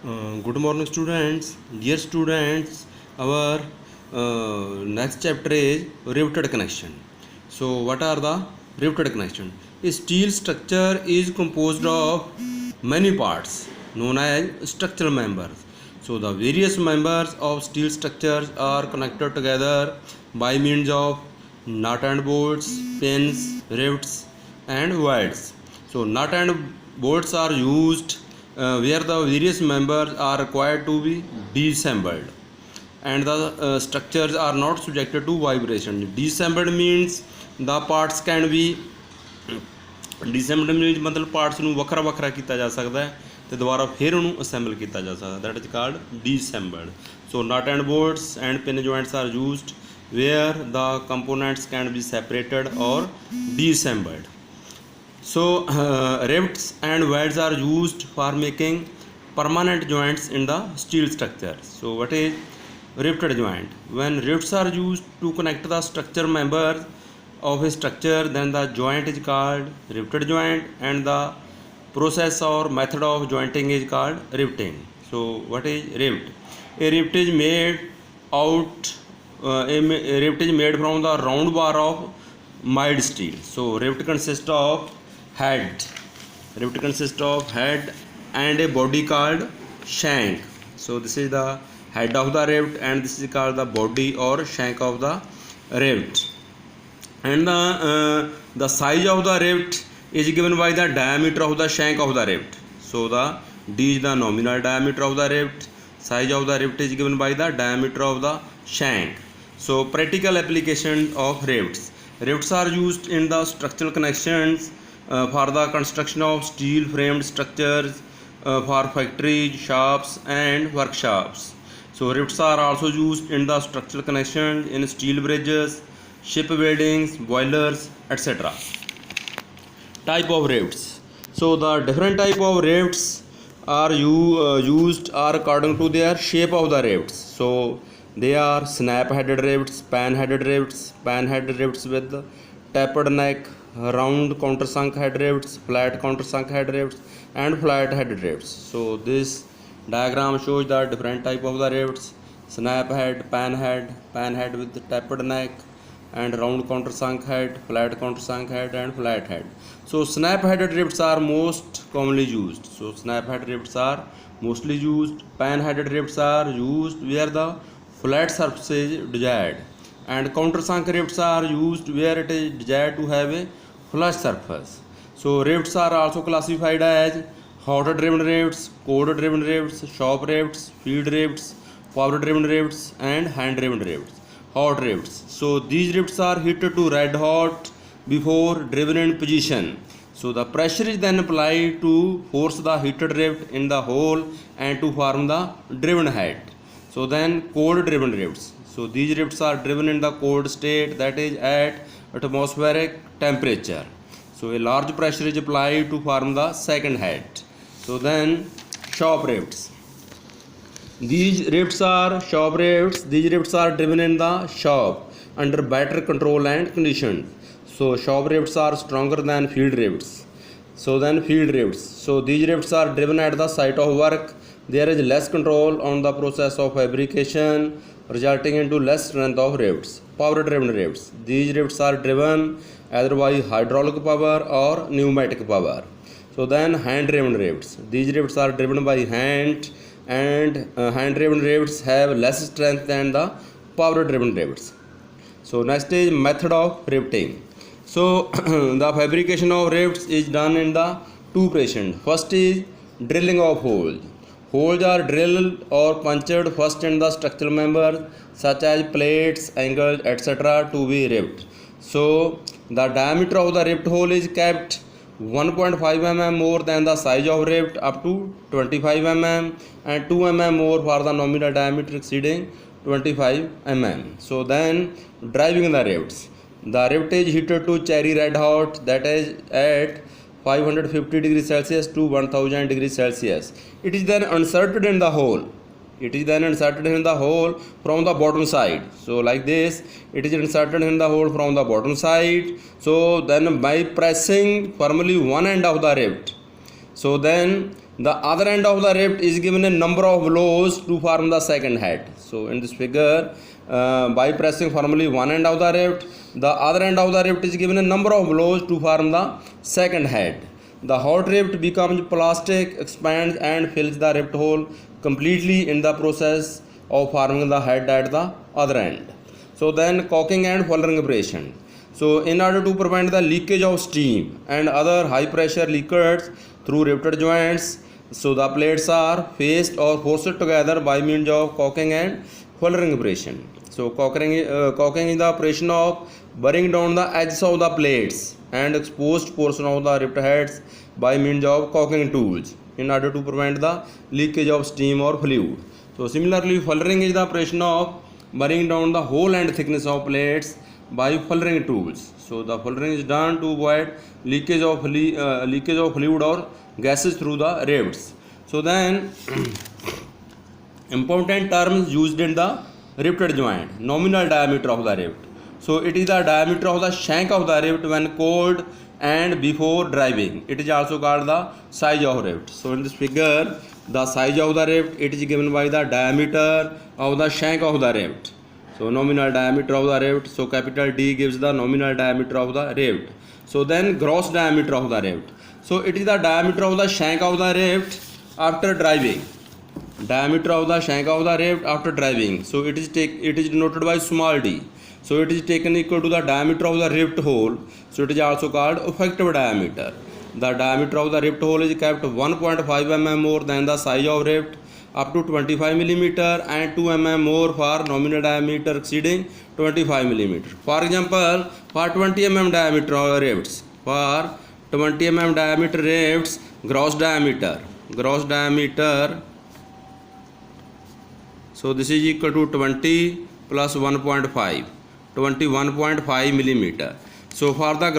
Good morning, students. Dear students, our next chapter is riveted connection. So, what are the riveted connection? A steel structure is composed of many parts known as structural members. So, the various members of steel structures are connected together by means of nut and bolts, pins, rivets, and wires. So, nut and bolts are used where the various members are required to be disassembled and the structures are not subjected to vibration. Disassembled means the parts can be disassembled means ਮਤਲਬ parts ਨੂੰ ਵੱਖਰਾ ਵੱਖਰਾ ਕੀਤਾ ਜਾ ਸਕਦਾ ਹੈ ਤੇ ਦੁਬਾਰਾ ਫਿਰ ਉਹਨੂੰ ਅਸੈਂਬਲ ਕੀਤਾ ਜਾ ਸਕਦਾ that is called disassembled so nut and bolts and pin joints are used where the components can be separated or disassembled. So rivets and welds are used for making permanent joints in the steel structure. So what is riveted joint? When rivets are used to connect the structure members of a structure, then the joint is called riveted joint and the process or method of jointing is called riveting. So what is rivet? A rivet is made out a rivet is made from the round bar of mild steel. So rivet consists of head. Rivet consists of head and a body called shank. So this is the head of the rivet and this is called the body or shank of the rivet. And the size of the rivet is given by the diameter of the shank of the rivet. So the D is the nominal diameter of the rivet. Size of the rivet is given by the diameter of the shank. So practical application of rivets. Rivets are used in the structural connections for the construction of steel framed structures for factories, shops and workshops. So rivets are also used in the structural connections in steel bridges, ship buildings, boilers, etc. Type of rivets. So the different type of rivets are used are according to their shape of the rivets. So they are snap headed rivets, pan headed rivets with tapered neck, round countersunk head rivets, flat countersunk head rivets and flat headed rivets. So this diagram shows the different type of the rivets: snap head, pan head with tapered neck and round countersunk head, flat countersunk head and flat head. So snap headed rivets are most commonly used. So snap headed rivets are mostly used. Pan headed rivets are used where the flat surface is desired, and countersunk rivets are used where it is desired to have a flush surface. So rivets are also classified as hot driven rivets, cold driven rivets, shop rivets, field rivets, power driven rivets and hand driven rivets. Hot rivets. So these rivets are heated to red hot before driven in position. So the pressure is then applied to force the heated rivet in the hole and to form the driven head. So then cold driven rivets. So these rivets are driven in the cold state, that is at atmospheric temperature. So a large pressure is applied to form the second head. So then shop rivets. These rivets are shop rivets. These rivets are driven in the shop under better control and conditions. So shop rivets are stronger than field rivets. So then field rivets. So these rivets are driven at the site of work. There is less control on the process of fabrication, resulting into less strength of rivets. Power driven rivets. These rivets are driven either by hydraulic power or pneumatic power. So then hand driven rivets. These rivets are driven by hand, and hand driven rivets have less strength than the power driven rivets. So next is method of riveting. So the fabrication of rivets is done in the two operations. First is drilling of holes. Holes are drilled or punctured first in the structural members such as plates, angles, etc. to be riveted. So the diameter of the rivet hole is kept 1.5 mm more than the size of rivet up to 25 mm and 2 mm more for the nominal diameter exceeding 25 mm. So then driving the rivets. The rivet is heated to cherry red hot, that is at 550 degrees Celsius to 1000 degrees Celsius. It is then inserted in the hole. It is then inserted in the hole from the bottom side. So like this, it is inserted in the hole from the bottom side. So then by pressing firmly one end of the rivet, so then The other end of the rivet is given a number of blows to form the second head. So in this figure, by pressing formally one end of the rivet, the other end of the rivet is given a number of blows to form the second head. The hot rivet becomes plastic, expands and fills the rivet hole completely in the process of forming the head at the other end. So then caulking and fullerene operation. So in order to prevent the leakage of steam and other high pressure liquids through riveted joints, so the plates are faced or forced together by means of caulking and fullerene operation. So caulking is the operation of burring down the edges of the plates and exposed portion of the rivet heads by means of caulking tools in order to prevent the leakage of steam or fluid. So similarly, fullerene is the operation of burring down the whole and thickness of plates by fullerene tools. So the fullerene is done to avoid leakage of fluid or gases through the rivets. So then important terms used in the riveted joint: nominal diameter of the rivet. So it is the diameter of the shank of the rivet when cold and before driving. It is also called the size of rivet. So in this figure, the size of the rivet, it is given by the diameter of the shank of the rivet. So nominal diameter of the rivet. So capital D gives the nominal diameter of the rivet. So then gross diameter of the rivet. So it is the diameter of the shank of the rivet after driving. Diameter of the shank of the rivet after driving. So it is denoted by small d. So it is taken equal to the diameter of the rivet hole. So it is also called effective diameter. The diameter of the rivet hole is kept 1.5 mm more than the size of rivet up to 25 mm and 2 mm more for nominal diameter exceeding 25 mm. For example, for 20 mm diameter rivets, gross diameter, so this is equal to 20 plus 1.5, 21.5 millimeter. So for the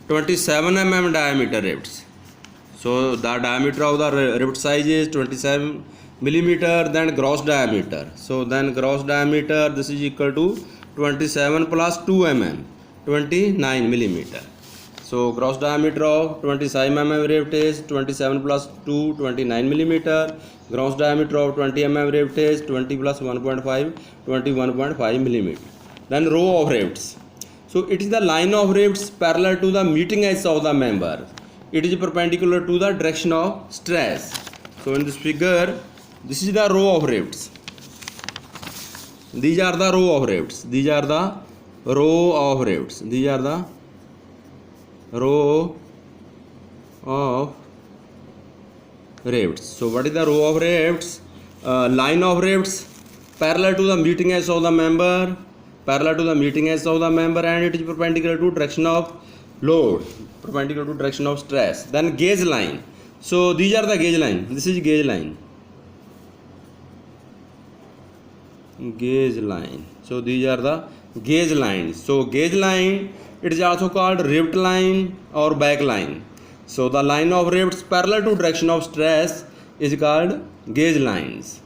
27 mm diameter rivets, so the diameter of the rivet size is 27 millimeter, then gross diameter. So then gross diameter, this is equal to 27 plus 2 mm, 29 millimeter. So gross diameter of 27 mm rivet is 27 plus 2, 29 millimeter. Gross diameter of 20 mm rivet is 20 plus 1.5, 21.5 millimeter. Then row of rivets. So it is the line of rivets parallel to the meeting edge of the member. It is perpendicular to the direction of stress. So in this figure, this is the row of rivets. These are the row of rivets. These are the row of rivets. These are the row of rivets. So what is the row of rivets? Line of rivets parallel to the meeting edge of the member, and it is perpendicular to direction of load, perpendicular to direction of stress. Then gauge line. So these are the gauge line. This is gauge line. So these are the gauge lines. So gauge line, it is also called rivet line or back line. So the line of rivets parallel to direction of stress is called gauge lines.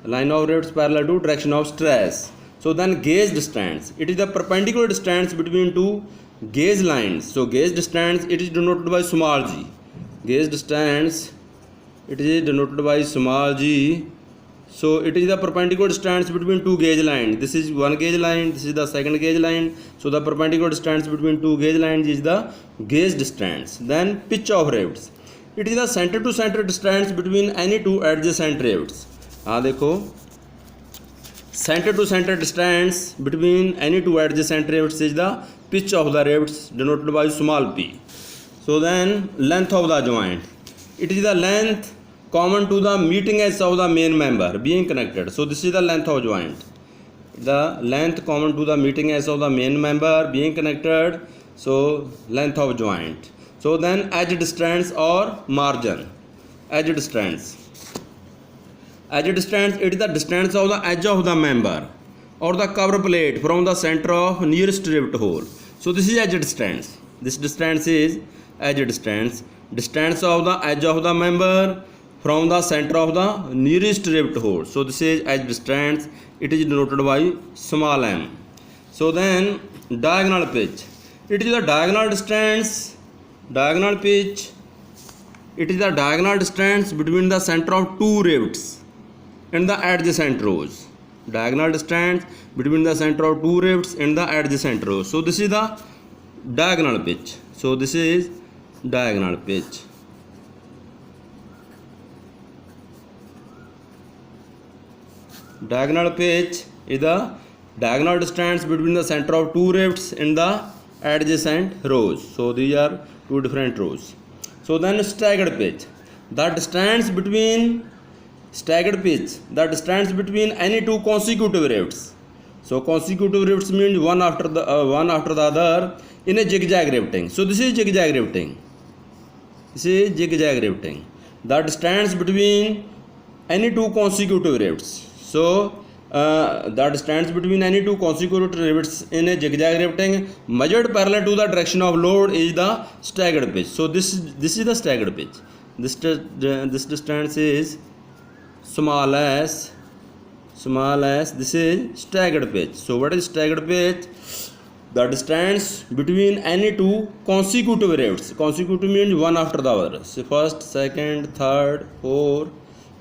Line of rivets parallel to direction of stress. So then gauge distance, it is the perpendicular distance between two gauge lines. So gauge distance, it is denoted by small g. Gauge distance, it is denoted by small g. So it is the perpendicular distance between two gauge lines. This is one gauge line, this is the second gauge line. So the perpendicular distance between two gauge lines is the gauge distance. Then pitch of rivets, it is the center to center distance between any two adjacent rivets. देखो, center to center distance between any two adjacent rivets is the pitch of the rivets, denoted by small p. So then length of the joint, it is the length common to the meeting edge of the main member being connected. So this is the length of joint, the length common to the meeting edge of the main member being connected. So length of joint. So then edge distance or margin. Edge distance, it is the distance of the edge of the member or the cover plate from the center of nearest rivet hole. So this is edge distance. This distance is edge distance. Distance of the edge of the member from the center of the nearest rivet hole. So this is edge distance. It is denoted by small m. So then diagonal pitch. It is the diagonal distance, diagonal pitch It is the diagonal distance between the center of two rivets and the adjacent rows. Diagonal distance between the center of two rivets and the adjacent rows. So this is the diagonal pitch. So this is diagonal pitch. Diagonal pitch is the diagonal distance between the center of two rifts and the adjacent rows. So these are two different rows. So then staggered pitch. The distance between staggered pitch, the distance between any two consecutive rifts. So consecutive rifts means one after the other in a zigzag rifting. So this is zigzag rifting. This is zigzag rifting. The distance between any two consecutive rifts. So the distance between any two consecutive rivets in a zigzag rifting measured parallel to the direction of load is the staggered pitch. So this is the staggered pitch. This distance is small s. This is staggered pitch. So what is staggered pitch? The distance between any two consecutive rifts. Consecutive means one after the other. So first, second, third, 4,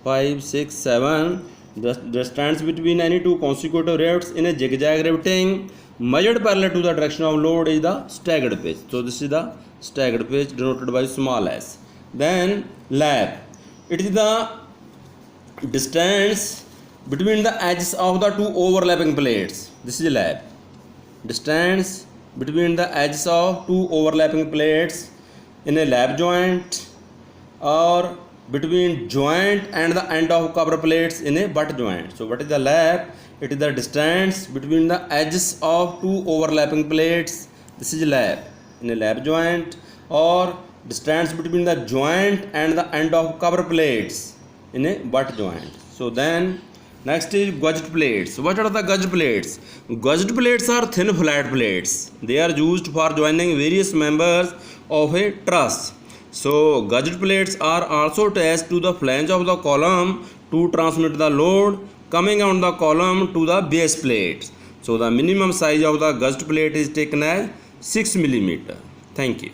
5, 6, 7. The distance between any two consecutive rifts in a zigzag rifting measured parallel to the direction of load is the staggered pitch. So this is the staggered pitch denoted by small s. Then lap. It is the distance between the edges of the two overlapping plates. This is lap. Distance between the edges of two overlapping plates in a lap joint or between joint and the end of cover plates in a butt joint. So what is the lap? It is the distance between the edges of two overlapping plates. This is lap in a lap joint, or distance between the joint and the end of cover plates in a butt joint. So then next is gauged plates. What are the gauged plates? Gauged plates are thin flat plates. They are used for joining various members of a truss. So gauged plates are also attached to the flange of the column to transmit the load coming on the column to the base plate. So the minimum size of the gauged plate is taken as 6 mm. Thank you.